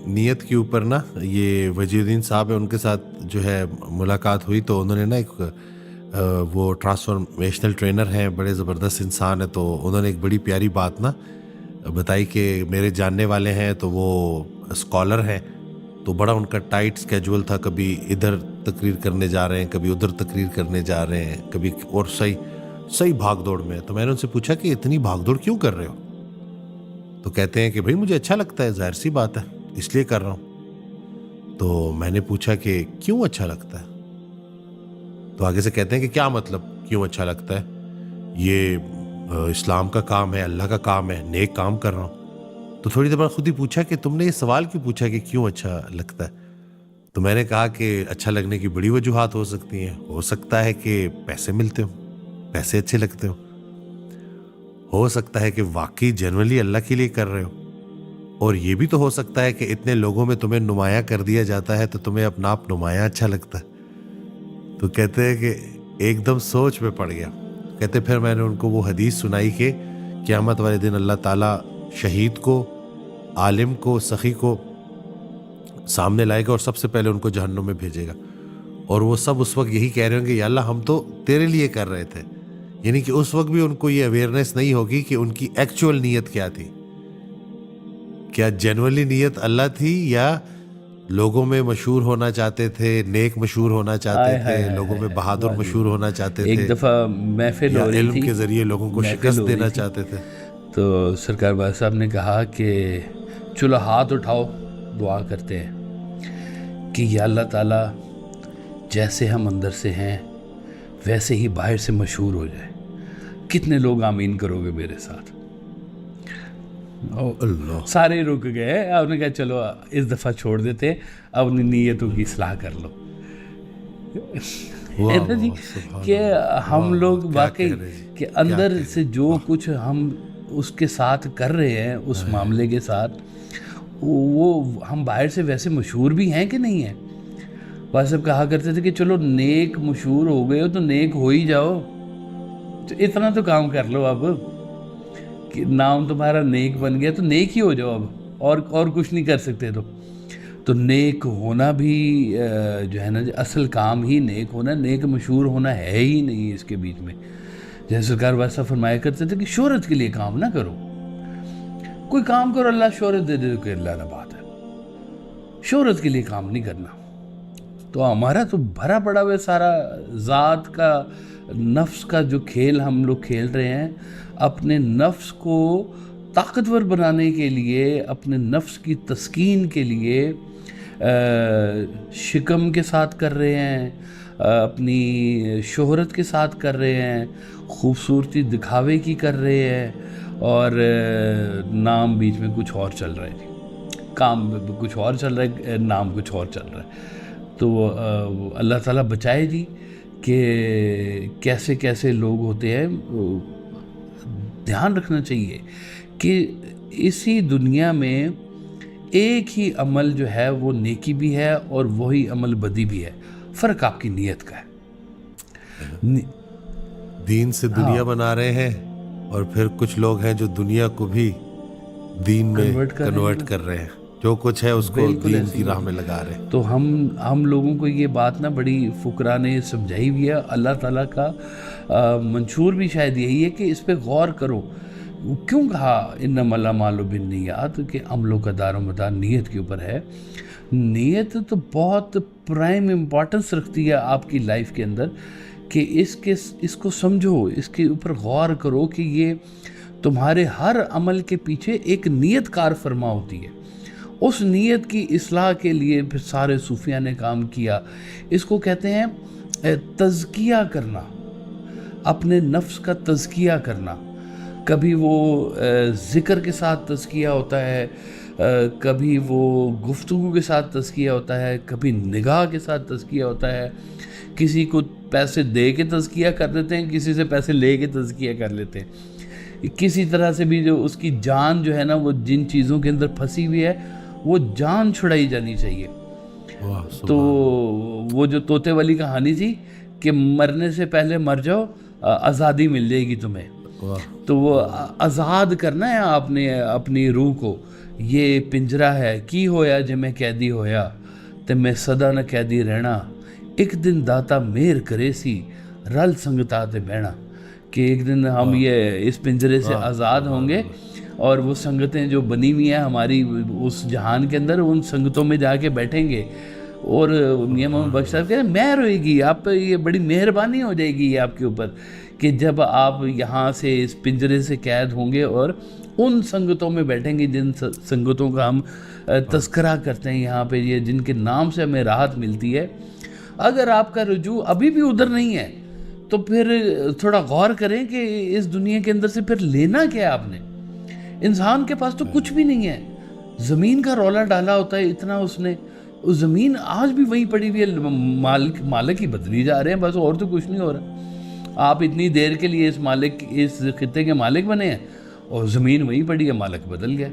نیت کے اوپر نا یہ وجی الدین صاحب ہے، ان کے ساتھ جو ہے ملاقات ہوئی تو انہوں نے نا ایک وہ ٹرانسفارمیشنل ٹرینر ہیں، بڑے زبردست انسان ہیں، تو انہوں نے ایک بڑی پیاری بات نا بتائی کہ میرے جاننے والے ہیں تو وہ اسکالر ہیں، تو بڑا ان کا ٹائٹ اسکیجول تھا، کبھی ادھر تقریر کرنے جا رہے ہیں، کبھی ادھر تقریر کرنے جا رہے ہیں، کبھی اور صحیح بھاگ دوڑ میں. تو میں نے ان سے پوچھا کہ اتنی بھاگ دوڑ کیوں کر رہے ہو؟ تو کہتے ہیں کہ بھائی مجھے اچھا لگتا ہے، ظاہر سی بات ہے اس لیے کر رہا ہوں. تو میں نے پوچھا کہ کیوں اچھا لگتا ہے؟ تو آگے سے کہتے ہیں کہ کیا مطلب کیوں اچھا لگتا ہے؟ یہ اسلام کا کام ہے، اللہ کا کام ہے، نیک کام کر رہا ہوں. تو تھوڑی دیر بعد خود ہی پوچھا کہ تم نے یہ سوال کیوں پوچھا کہ کیوں اچھا لگتا ہے؟ تو میں نے کہا کہ اچھا لگنے کی بڑی وجوہات ہو سکتی ہیں. ہو سکتا ہے کہ پیسے ملتے ہوں، پیسے اچھے لگتے ہو سکتا ہے کہ واقعی جنرلی اللہ کے لیے کر رہے ہو، اور یہ بھی تو ہو سکتا ہے کہ اتنے لوگوں میں تمہیں نمایاں کر دیا جاتا ہے تو تمہیں اپنا آپ نمایاں اچھا لگتا ہے. تو کہتے ہیں کہ ایک دم سوچ میں پڑ گیا. کہتے پھر میں نے ان کو وہ حدیث سنائی کہ قیامت والے دن اللہ تعالیٰ شہید کو، عالم کو، سخی کو سامنے لائے گا اور سب سے پہلے ان کو جہنم میں بھیجے گا، اور وہ سب اس وقت یہی کہہ رہے ہوں گے یا اللہ ہم تو تیرے لیے کر رہے تھے. یعنی کہ اس وقت بھی ان کو یہ اویئرنیس نہیں ہوگی کہ ان کی ایکچوئل نیت کیا تھی. کیا جنرلی نیت اللہ تھی، یا لوگوں میں مشہور ہونا چاہتے تھے، نیک مشہور ہونا چاہتے تھے، لوگوں میں بہادر مشہور ہونا چاہتے تھے، ایک دفعہ محفل یا ہو رہی علم تھی، کے ذریعے لوگوں کو شکست دینا چاہتے تھے. تو سرکار بھائی صاحب نے کہا کہ چلو ہاتھ اٹھاؤ، دعا کرتے ہیں کہ یا اللہ تعالیٰ جیسے ہم اندر سے ہیں ویسے ہی باہر سے مشہور ہو جائے. کتنے لوگ آمین کرو گے میرے ساتھ؟ اللہ سارے رک گئے. آپ نے کہا چلو اس دفعہ چھوڑ دیتے، اب اپنی نیتوں کی اصلاح کر لو. ہے نا جی کہ ہم لوگ واقعی کہ اندر سے جو کچھ ہم اس کے ساتھ کر رہے ہیں، اس معاملے کے ساتھ، وہ ہم باہر سے ویسے مشہور بھی ہیں کہ نہیں ہیں. بھائی صاحب کہا کرتے تھے کہ چلو نیک مشہور ہو گئے ہو تو نیک ہو ہی جاؤ، اتنا تو کام کر لو اب کہ نام تمہارا نیک بن گیا تو نیک ہی ہو جاؤ اب، اور کچھ نہیں کر سکتے. تو نیک ہونا بھی جو ہے نا اصل کام ہی نیک ہونا، نیک مشہور ہونا ہے ہی نہیں اس کے بیچ میں. جیسے سرکار واسطہ فرمایا کرتے تھے کہ شہرت کے لیے کام نہ کرو. کوئی کام کرو اللہ شہرت دے دے کہ اللہ نہ بات ہے، شہرت کے لیے کام نہیں کرنا. تو ہمارا تو بھرا پڑا ہوا سارا ذات کا، نفس کا جو کھیل ہم لوگ کھیل رہے ہیں، اپنے نفس کو طاقتور بنانے کے لیے، اپنے نفس کی تسکین کے لیے شکم کے ساتھ کر رہے ہیں، اپنی شہرت کے ساتھ کر رہے ہیں، خوبصورتی دکھاوے کی کر رہے ہیں، اور نام بیچ میں کچھ اور چل رہا ہے، کام کچھ اور چل رہا ہے، نام کچھ اور چل رہا ہے. تو اللہ تعالیٰ بچائے جی کہ کیسے کیسے لوگ ہوتے ہیں. دھیان رکھنا چاہیے کہ اسی دنیا میں ایک ہی عمل جو ہے وہ نیکی بھی ہے اور وہی عمل بدی بھی ہے. فرق آپ کی نیت کا ہے. دین سے دنیا بنا رہے ہیں، اور پھر کچھ لوگ ہیں جو دنیا کو بھی دین میں کنورٹ کر رہے ہیں، جو کچھ ہے اس کو دین کی راہ میں لگا رہے ہیں. تو ہم لوگوں کو یہ بات نا بڑی فقراء نے سمجھائی ہوئی ہے. اللہ تعالیٰ کا منشور بھی شاید یہی ہے کہ اس پہ غور کرو. کیوں کہا انما الاعمال بالنیات، کہ عملوں کا دار و مدار نیت کے اوپر ہے. نیت تو بہت پرائم امپورٹنس رکھتی ہے آپ کی لائف کے اندر، کہ اس کو سمجھو، اس کے اوپر غور کرو کہ یہ تمہارے ہر عمل کے پیچھے ایک نیت کار فرما ہوتی ہے. اس نیت کی اصلاح کے لیے پھر سارے صوفیہ نے کام کیا. اس کو کہتے ہیں تزکیہ کرنا، اپنے نفس کا تزکیہ کرنا. کبھی وہ ذکر کے ساتھ تزکیہ ہوتا ہے، کبھی وہ گفتگو کے ساتھ تزکیہ ہوتا ہے، کبھی نگاہ کے ساتھ تزکیہ ہوتا ہے. کسی کو پیسے دے کے تزکیہ کر لیتے ہیں، کسی سے پیسے لے کے تزکیہ کر لیتے ہیں. کسی طرح سے بھی جو اس کی جان جو ہے نا وہ جن چیزوں کے اندر پھنسی ہوئی ہے وہ جان چھڑائی جانی چاہیے. تو وہ جو طوطے والی کہانی تھی کہ مرنے سے پہلے مر جاؤ، آزادی مل جائے گی تمہیں. تو وہ آزاد کرنا ہے آپ نے اپنی روح کو یہ پنجرا ہے کی ہویا جے میں قیدی ہویا تے میں سدا نہ قیدی رہنا, ایک دن داتا مہر کرے سی رل سنگتا تے بہنا, کہ ایک دن ہم یہ اس پنجرے سے آزاد ہوں گے اور وہ سنگتیں جو بنی ہوئی ہیں ہماری اس جہان کے اندر, ان سنگتوں میں جا کے بیٹھیں گے. اور میاں محمد بخش صاحب کہتے ہیں مہر ہوئے گی آپ پہ, یہ بڑی مہربانی ہو جائے گی یہ آپ کے اوپر, کہ جب آپ یہاں سے اس پنجرے سے قید ہوں گے اور ان سنگتوں میں بیٹھیں گے جن سنگتوں کا ہم تذکرہ کرتے ہیں یہاں پہ, یہ جن کے نام سے ہمیں راحت ملتی ہے. اگر آپ کا رجوع ابھی بھی ادھر نہیں ہے تو پھر تھوڑا غور کریں کہ اس دنیا کے اندر سے پھر لینا کیا ہے آپ نے. انسان کے پاس تو کچھ بھی نہیں ہے, زمین کا رولا ڈالا ہوتا ہے اتنا اس نے, اس زمین آج بھی وہیں پڑی ہوئی ہے, مالک ہی بدلی جا رہے ہیں بس, اور تو کچھ نہیں ہو رہا. آپ اتنی دیر کے لیے اس خطے کے مالک بنے ہیں اور زمین وہیں پڑی ہے, مالک بدل گیا.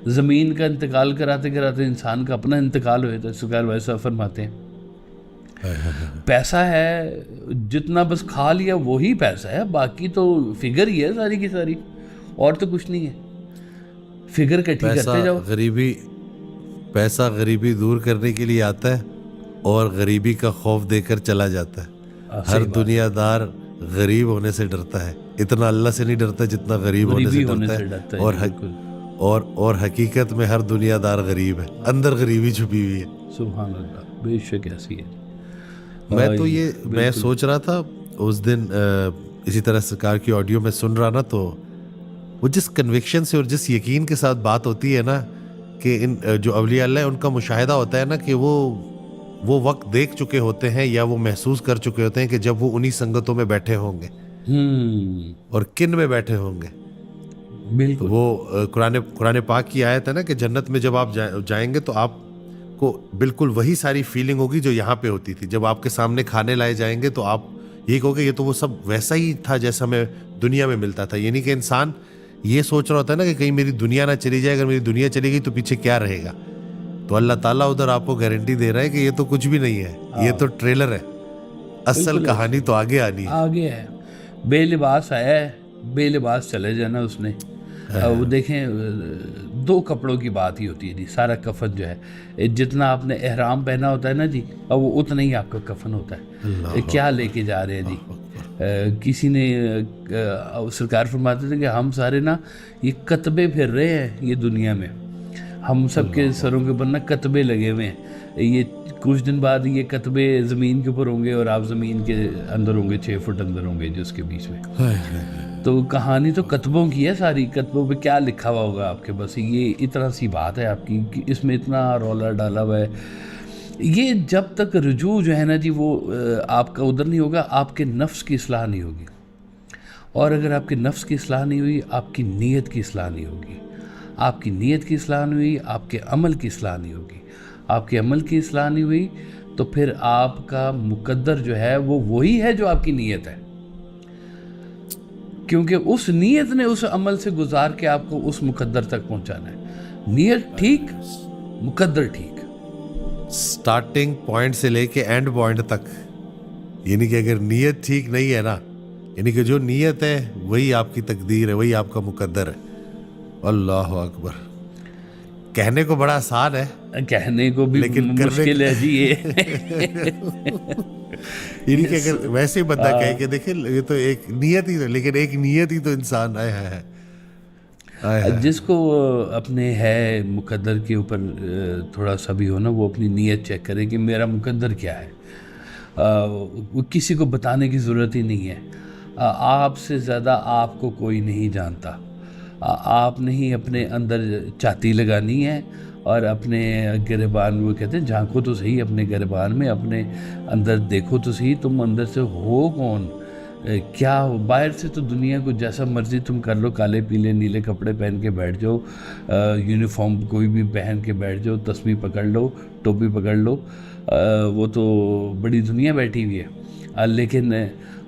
زمین کا انتقال کراتے کراتے انسان کا اپنا انتقال ہوئے تو سرکار ویسا فرماتے ہیں پیسہ ہے جتنا بس کھا لیا وہی پیسہ ہے, باقی تو فگر ہی ہے ساری کی ساری, اور تو کچھ نہیں ہے. فگر کٹھی کرتے جاؤ. پیسہ غریبی دور کرنے کے لیے آتا ہے اور غریبی کا خوف دے کر چلا جاتا ہے. ہر دنیا دار غریب ہونے سے ڈرتا ہے, اتنا اللہ سے نہیں ڈرتا جتنا غریب ہونے سے ڈرتا ہے. اور حقیقت میں ہر دنیا دار غریب ہے, اندر غریبی چھپی ہوئی ہے. سبحان اللہ, بے شک ایسی ہے. میں سوچ رہا تھا اس دن اسی طرح سرکار کی آڈیو میں سن رہا نا, تو وہ جس کنوکشن سے اور جس یقین کے ساتھ بات ہوتی ہے نا کہ ان جو اولیاء اللہ ان کا مشاہدہ ہوتا ہے نا کہ وہ وقت دیکھ چکے ہوتے ہیں یا وہ محسوس کر چکے ہوتے ہیں کہ جب وہ انہی سنگتوں میں بیٹھے ہوں گے اور کن میں بیٹھے ہوں گے. بالکل وہ قرآن پاک کی آیت ہے نا کہ جنت میں جب آپ جائیں گے تو آپ کو بالکل وہی ساری فیلنگ ہوگی جو یہاں پہ ہوتی تھی. جب آپ کے سامنے کھانے لائے جائیں گے تو آپ یہ کہو گے یہ تو وہ سب ویسا ہی تھا جیسا ہمیں دنیا میں ملتا تھا. یعنی کہ انسان یہ سوچ رہا ہوتا ہے نا کہ کہیں میری دنیا نہ چلی جائے, اگر میری دنیا چلی گئی تو پیچھے کیا رہے گا. تو اللہ تعالیٰ ادھر آپ کو گارنٹی دے رہا ہے کہ یہ تو کچھ بھی نہیں ہے, یہ تو ٹریلر ہے, اصل کہانی تو آگے آنی ہے. آگے ہے. بے لباس آیا ہے, بے لباس چلے جانا اس نے. وہ دیکھیں دو کپڑوں کی بات ہی ہوتی ہے جی, سارا کفن جو ہے جتنا آپ نے احرام پہنا ہوتا ہے نا جی, وہ اتنا ہی آپ کا کفن ہوتا ہے. کیا لے کے جا رہے ہیں جی. کسی نے سرکار فرماتے تھے کہ ہم سارے نا یہ کتبے پھر رہے ہیں یہ دنیا میں, ہم سب کے سروں کے اوپر نا کتبے لگے ہوئے ہیں. یہ کچھ دن بعد یہ کتبے زمین کے اوپر ہوں گے اور آپ زمین کے اندر ہوں گے, 6 فٹ اندر ہوں گے جس کے بیچ میں. تو کہانی تو کتبوں کی ہے ساری, کتبوں پہ کیا لکھا ہوا ہوگا آپ کے, بس یہ اتنا سی بات ہے آپ کی کہ اس میں اتنا رولا ڈالا ہوا ہے. یہ جب تک رجوع جو ہے نا جی وہ آپ کا ادھر نہیں ہوگا, آپ کے نفس کی اصلاح نہیں ہوگی. اور اگر آپ کے نفس کی اصلاح نہیں ہوئی, آپ کی نیت کی اصلاح نہیں ہوگی. آپ کی نیت کی اصلاح نہیں ہوئی, آپ کے عمل کی اصلاح نہیں ہوگی. آپ کے عمل کی اصلاح نہیں ہوئی تو پھر آپ کا مقدر جو ہے وہ وہی ہے جو آپ کی نیت ہے, کیونکہ اس نیت نے اس عمل سے گزار کے آپ کو اس مقدر تک پہنچانا ہے. نیت ٹھیک, مقدر ٹھیک, سٹارٹنگ پوائنٹ سے لے کے اینڈ پوائنٹ تک. یعنی کہ اگر نیت ٹھیک نہیں ہے نا, یعنی کہ جو نیت ہے وہی آپ کی تقدیر ہے, وہی آپ کا مقدر ہے. اللہ اکبر. کہنے کو بڑا آسان ہے, کہنے کو بھی لیکن مشکل ہے جی یہ. یعنی کہ اگر ویسے ہی بندہ کہے کہ دیکھیں یہ تو ایک نیت ہی تو, لیکن ایک نیت ہی تو انسان ہے. جس کو اپنے ہے مقدر کے اوپر تھوڑا سا بھی ہو نا, وہ اپنی نیت چیک کرے کہ میرا مقدر کیا ہے. وہ کسی کو بتانے کی ضرورت ہی نہیں ہے. آپ سے زیادہ آپ کو کوئی نہیں جانتا. آپ نے ہی اپنے اندر چاتی لگانی ہے اور اپنے گریبان, وہ کہتے ہیں جھانکو تو صحیح اپنے گریبان میں, اپنے اندر دیکھو تو صحیح تم اندر سے ہو کون, کیا ہو. باہر سے تو دنیا کو جیسا مرضی تم کر لو, کالے پیلے نیلے کپڑے پہن کے بیٹھ جاؤ, یونیفارم کوئی بھی پہن کے بیٹھ جاؤ, تسبیح پکڑ لو, ٹوپی پکڑ لو, وہ تو بڑی دنیا بیٹھی ہوئی ہے. لیکن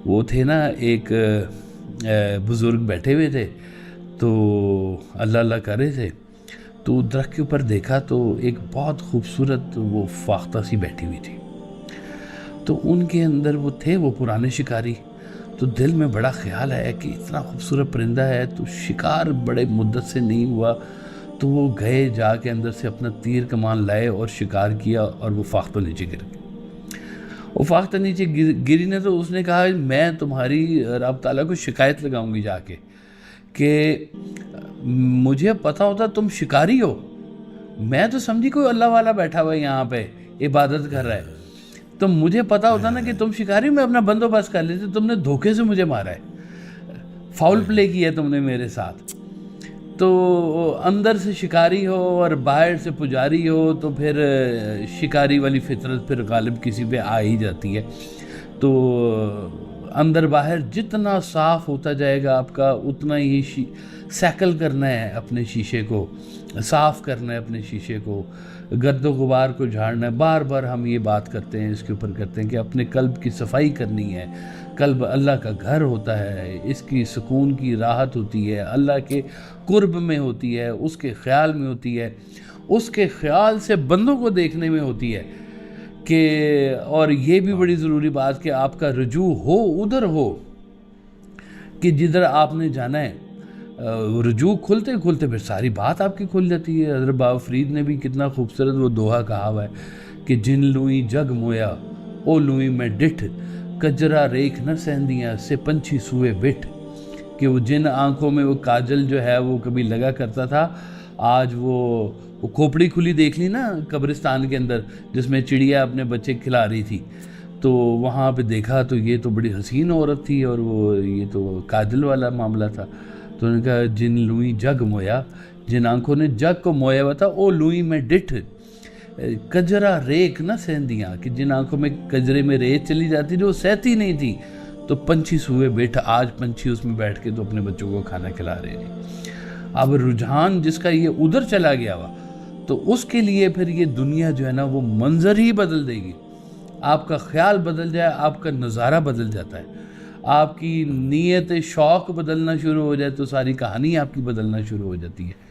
وہ تھے نا ایک بزرگ بیٹھے ہوئے تھے, تو اللہ اللہ کر رہے تھے, تو درخت کے اوپر دیکھا تو ایک بہت خوبصورت وہ فاختہ سی بیٹھی ہوئی تھی. تو ان کے اندر وہ تھے وہ پرانے شکاری, تو دل میں بڑا خیال ہے کہ اتنا خوبصورت پرندہ ہے تو شکار بڑے مدت سے نہیں ہوا, تو وہ گئے جا کے اندر سے اپنا تیر کمان لائے اور شکار کیا اور وہ فاختہ نیچے گر گئے. وہ فاختہ نیچے گری نے تو اس نے کہا میں تمہاری رب تعالیٰ کو شکایت لگاؤں گی جا کے کہ مجھے پتہ ہوتا تم شکاری ہو, میں تو سمجھی کوئی اللہ والا بیٹھا ہوا ہے یہاں پہ عبادت کر رہا ہے, تو مجھے پتہ ہوتا نا کہ تم شکاری, میں اپنا بندوبست کر لیتے. تم نے دھوکے سے مجھے مارا ہے, فاؤل پلے کیا ہے تم نے میرے ساتھ. تو اندر سے شکاری ہو اور باہر سے پجاری ہو تو پھر شکاری والی فطرت پھر غالب کسی پہ آ ہی جاتی ہے. تو اندر باہر جتنا صاف ہوتا جائے گا آپ کا اتنا ہی سیکل کرنا ہے, اپنے شیشے کو صاف کرنا ہے, اپنے شیشے کو گرد و غبار کو جھاڑنا ہے. بار بار ہم یہ بات کرتے ہیں, اس کے اوپر کرتے ہیں کہ اپنے قلب کی صفائی کرنی ہے. قلب اللہ کا گھر ہوتا ہے, اس کی سکون کی راحت ہوتی ہے, اللہ کے قرب میں ہوتی ہے, اس کے خیال میں ہوتی ہے, اس کے خیال سے بندوں کو دیکھنے میں ہوتی ہے کہ, اور یہ بھی بڑی ضروری بات کہ آپ کا رجوع ہو ادھر ہو کہ جدھر آپ نے جانا ہے. رجوع کھلتے کھلتے پھر ساری بات آپ کی کھل جاتی ہے. حضرت بابا فرید نے بھی کتنا خوبصورت وہ دوہا کہا ہوا ہے کہ جن لوئی جگ مویا او لوئی میں ڈٹھ, کجرا ریکھ نہ سہندیاں سے پنچھی سوئے بٹھ. کہ وہ جن آنکھوں میں وہ کاجل جو ہے وہ کبھی لگا کرتا تھا, آج وہ کھوپڑی کھلی دیکھ لی نا قبرستان کے اندر جس میں چڑیا اپنے بچے کھلا رہی تھی, تو وہاں پہ دیکھا تو یہ تو بڑی حسین عورت تھی اور وہ یہ تو کاجل والا معاملہ تھا. تو انہوں نے کہا جن لوئی جگ مویا, جن آنکھوں نے جگ کو مویا ہوا تھا, او لوئی میں ڈٹھ کجرا ریک نہ سہندیاں, کہ جن آنکھوں میں کجرے میں ریت چلی جاتی جو سہتی نہیں تھی, تو پنچھی سوئے بیٹھا, آج پنچھی اس میں بیٹھ کے تو اپنے بچوں کو کھانا کھلا رہے ہیں. اب رجحان جس کا یہ ادھر چلا گیا ہوا تو اس کے لیے پھر یہ دنیا جو ہے نا وہ منظر ہی بدل دے گی. آپ کا خیال بدل جائے, آپ کا نظارہ بدل جاتا ہے, آپ کی نیت شوق بدلنا شروع ہو جائے تو ساری کہانی آپ کی بدلنا شروع ہو جاتی ہے.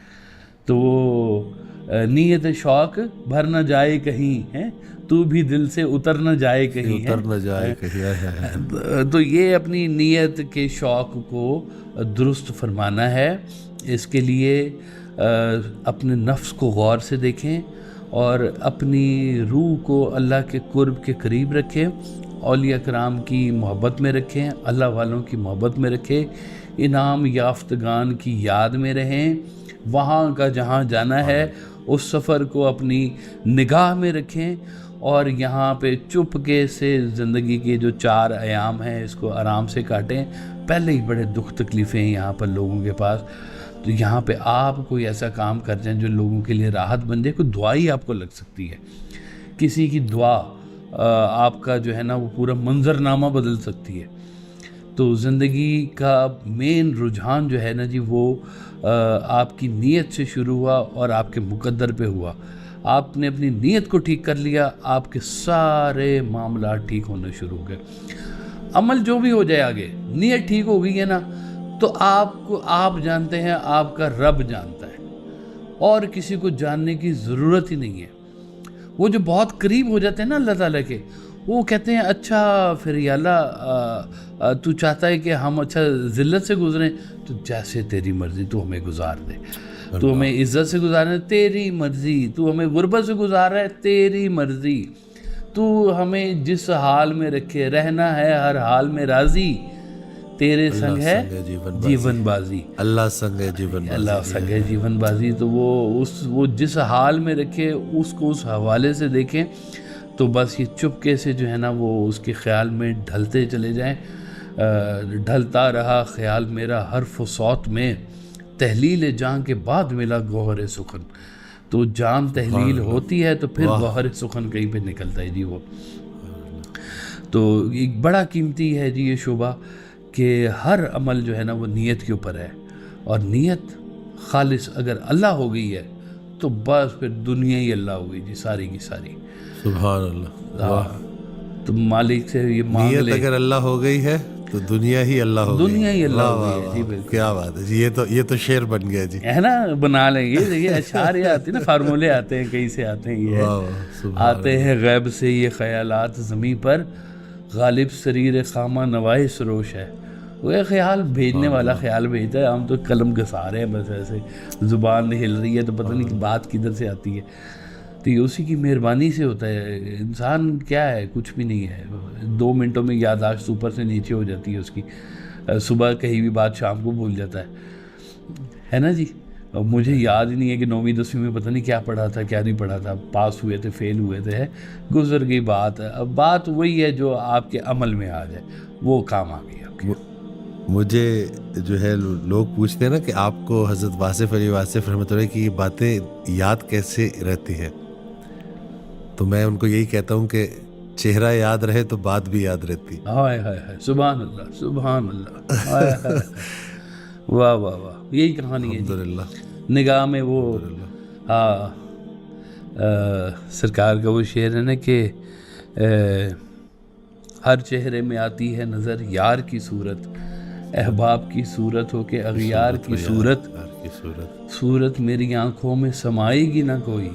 تو وہ نیت شوق بھر نہ جائے کہیں ہے, تو بھی دل سے اتر نہ جائے کہیں, اتر نہ جائے کہیں. تو یہ اپنی نیت کے شوق کو درست فرمانا ہے. اس کے لیے اپنے نفس کو غور سے دیکھیں اور اپنی روح کو اللہ کے قرب کے قریب رکھیں, اولیاء کرام کی محبت میں رکھیں, اللہ والوں کی محبت میں رکھیں, انعام یافتگان کی یاد میں رہیں, وہاں کا جہاں جانا ہے اس سفر کو اپنی نگاہ میں رکھیں, اور یہاں پہ چپکے سے زندگی کے جو 4 ایام ہیں اس کو آرام سے کاٹیں. پہلے ہی بڑے دکھ تکلیفیں ہیں یہاں پر لوگوں کے پاس, تو یہاں پہ آپ کوئی ایسا کام کر جائیں جو لوگوں کے لیے راحت بن جائے. کوئی دعا ہی آپ کو لگ سکتی ہے, کسی کی دعا آپ کا جو ہے نا وہ پورا منظرنامہ بدل سکتی ہے. تو زندگی کا مین رجحان جو ہے نا جی وہ آپ کی نیت سے شروع ہوا اور آپ کے مقدر پہ ہوا. آپ نے اپنی نیت کو ٹھیک کر لیا, آپ کے سارے معاملات ٹھیک ہونا شروع ہو گئے. عمل جو بھی ہو جائے آگے, نیت ٹھیک ہو گئی ہے نا, تو آپ کو آپ جانتے ہیں, آپ کا رب جانتا ہے, اور کسی کو جاننے کی ضرورت ہی نہیں ہے. وہ جو بہت قریب ہو جاتے ہیں نا اللہ تعالیٰ کے, وہ کہتے ہیں اچھا پھر یا اللہ تو چاہتا ہے کہ ہم اچھا ذلت سے گزریں, تو جیسے تیری مرضی تو ہمیں گزار دے, تو ہمیں عزت سے گزارنا ہے تیری مرضی, تو ہمیں غربت سے گزار رہا ہے تیری مرضی, تو ہمیں جس حال میں رکھے رہنا ہے ہر حال میں راضی, تیرے سنگ ہے جیون بازی, اللہ سنگ ہے جیون بازی, اللہ سنگ ہے جیون بازی. تو وہ جس حال میں رکھے اس کو اس حوالے سے دیکھیں, تو بس یہ چپکے سے جو ہے نا وہ اس کے خیال میں ڈھلتے چلے جائیں. ڈھلتا رہا خیال میرا حرف و صوت میں, تحلیل جان کے بعد ملا گوہر سخن. تو جان تحلیل ہوتی ہے تو پھر گوہر سخن کہیں پہ نکلتا ہے جی وہ. تو ایک بڑا قیمتی ہے جی یہ شعبہ کہ ہر عمل جو ہے نا وہ نیت کے اوپر ہے, اور نیت خالص اگر اللہ ہو گئی ہے تو بس پھر دنیا ہی اللہ ہو گئی جی, ساری کی ساری. سبحان اللہ. تو مالک سے یہ مانگ لے, نیت اگر اللہ ہو گئی ہے تو دنیا ہی اللہ ہو گئی, دنیا ہی اللہ ہو گئی ہے جی. بالکل کیا بات ہے جی, یہ تو شعر بن گیا جی, ہے نا, بنا لیں گے. دیکھیے اشعار یہ آتے ہیں نا, فارمولے آتے ہیں, کہیں سے آتے ہیں, یہ آتے ہیں غیب سے یہ خیالات زمیں پر, غالب سریر خامہ نواہ سروش ہے, وہ خیال بھیجنے والا خیال بھیجتا ہے، ہم تو قلم گھسا رہے ہیں بس ایسے، زبان ہل رہی ہے تو پتہ نہیں کہ بات کدھر سے آتی ہے. تو یہ اسی کی مہربانی سے ہوتا ہے. انسان کیا ہے، کچھ بھی نہیں ہے. 2 منٹوں میں یادداشت اوپر سے نیچے ہو جاتی ہے اس کی. صبح کہی بھی بات شام کو بھول جاتا ہے نا جی. مجھے یاد ہی نہیں ہے کہ 9ویں 10ویں میں پتہ نہیں کیا پڑھا تھا کیا نہیں پڑھا تھا. پاس ہوئے تھے فیل ہوئے تھے، گزر گئی بات. اب بات وہی ہے جو آپ کے عمل میں آ جائے، وہ کام آ گئی آپ کے. مجھے جو ہے لوگ پوچھتے ہیں نا کہ آپ کو حضرت واصف علی واصف رحمۃ اللہ کی یہ باتیں یاد کیسے رہتی ہیں، تو میں ان کو یہی کہتا ہوں کہ چہرہ یاد رہے تو بات بھی یاد رہتی. ہائے ہائے ہائے، سبحان اللہ سبحان اللہ، ہائے ہائے واہ واہ واہ. یہی کہانی ہے جی. الحمدللہ. نگاہ میں وہ الحمدللہ. سرکار کا وہ شعر ہے نا کہ ہر چہرے میں آتی ہے نظر یار کی صورت، احباب کی صورت ہو کہ اغیار کی صورت، صورت میری آنکھوں میں سمائے گی نہ کوئی،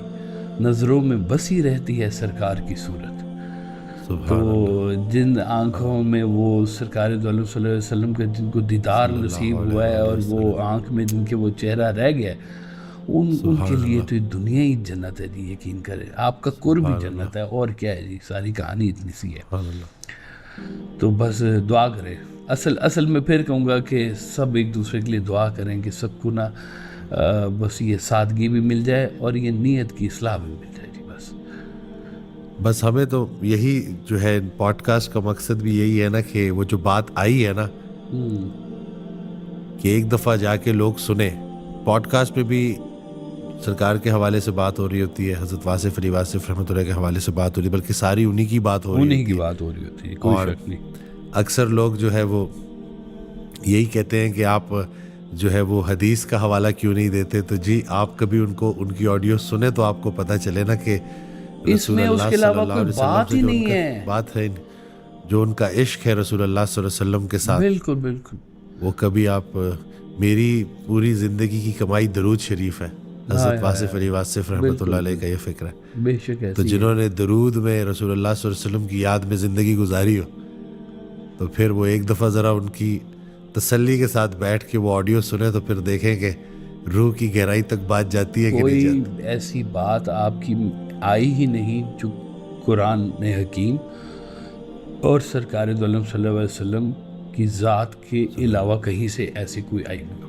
نظروں میں بسی رہتی ہے سرکار کی صورت. تو جن آنکھوں میں وہ سرکار دو عالم صلی اللہ علیہ وسلم کا جن کو دیدار نصیب ہوا ہے اور وہ آنکھ میں جن کے وہ چہرہ رہ گیا ہے، ان کے لیے تو دنیا ہی جنت ہے جی. یقین کریں، آپ کا قرب ہی جنت ہے. اور کیا ہے جی، ساری کہانی اتنی سی ہے. تو بس دعا کریں. اصل میں پھر کہوں گا کہ سب ایک دوسرے کے لیے دعا کریں کہ سب کو نا بس یہ سادگی بھی مل جائے اور یہ نیت کی اصلاح بھی مل جائے جی. بس ہمیں تو یہی جو ہے پوڈ کاسٹ کا مقصد بھی یہی ہے نا کہ وہ جو بات آئی ہے نا کہ ایک دفعہ جا کے لوگ سنیں. پوڈ کاسٹ پہ بھی سرکار کے حوالے سے بات ہو رہی ہوتی ہے، حضرت واصف علی واصف رحمۃ اللہ کے حوالے سے بات ہو رہی ہے، بلکہ ساری انہی کی بات ہو رہی ہوتی ہے. کوئی شک نہیں. اکثر لوگ جو ہے وہ یہی کہتے ہیں کہ آپ جو ہے وہ حدیث کا حوالہ کیوں نہیں دیتے. تو جی آپ کبھی ان کی آڈیو سنیں تو آپ کو پتہ چلے نا کہ اس میں اس کے علاوہ کوئی بات ہی نہیں ہے. بات ہے جو ان کا عشق ہے رسول اللہ صلی اللہ علیہ وسلم کے ساتھ. بالکل بالکل. وہ کبھی آپ میری پوری زندگی کی کمائی درود شریف ہے. حضرت واصف علی واصف رحمۃ اللہ علیہ کا یہ فکر ہے. بے شک. تو جنہوں نے درود میں رسول اللہ صلی اللہ علیہ وسلم کی یاد میں زندگی گزاری ہو، تو پھر وہ ایک دفعہ ذرا ان کی تسلی کے ساتھ بیٹھ کے وہ آڈیو سنیں تو پھر دیکھیں کہ روح کی گہرائی تک بات جاتی ہے کہ نہیں جاتی. کوئی ایسی بات آپ کی آئی ہی نہیں جو قرآن حکیم اور سرکار دو عالم صلی اللہ علیہ وسلم کی ذات کے علاوہ کہیں سے ایسی کوئی آئی نہیں.